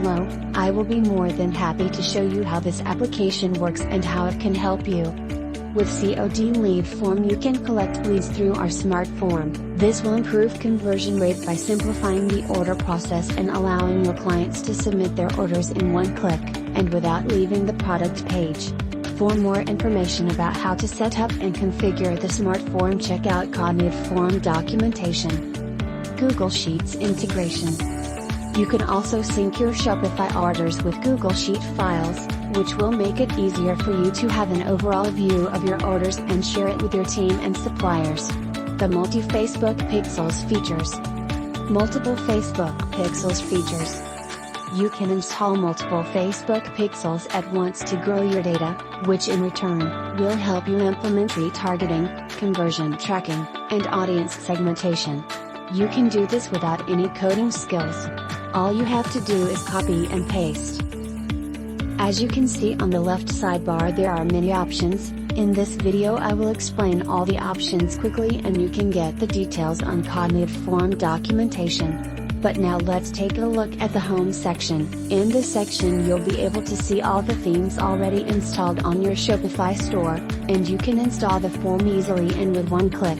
below. I will be more than happy to show you how this application works and how it can help you. With COD Lead Form you can collect leads through our smart form. This will improve conversion rate by simplifying the order process and allowing your clients to submit their orders in one click, and without leaving the product page. For more information about how to set up and configure the smart form, check out CODLEADFORM documentation. Google Sheets integration. You can also sync your Shopify orders with Google Sheet files, which will make it easier for you to have an overall view of your orders and share it with your team and suppliers. The Multi-Facebook Pixels features. Multiple Facebook Pixels features. You can install multiple Facebook pixels at once to grow your data, which in return, will help you implement retargeting, conversion tracking, and audience segmentation. You can do this without any coding skills. All you have to do is copy and paste. As you can see on the left sidebar, there are many options. In this video I will explain all the options quickly and you can get the details on CODLEADFORM documentation. But now let's take a look at the home section. In this section you'll be able to see all the themes already installed on your Shopify store, and you can install the form easily and with one click.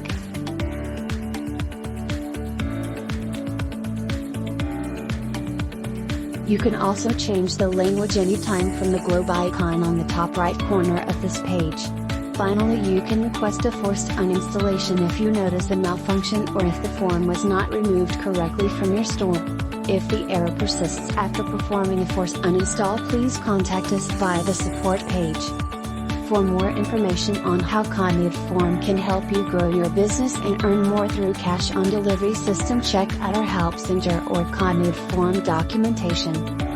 You can also change the language anytime from the globe icon on the top right corner of this page. Finally, you can request a forced uninstallation if you notice a malfunction or if the form was not removed correctly from your store. If the error persists after performing a forced uninstall, please contact us via the support page. For more information on how CODLEADFORM can help you grow your business and earn more through cash on delivery system, check out our help center or CODLEADFORM documentation.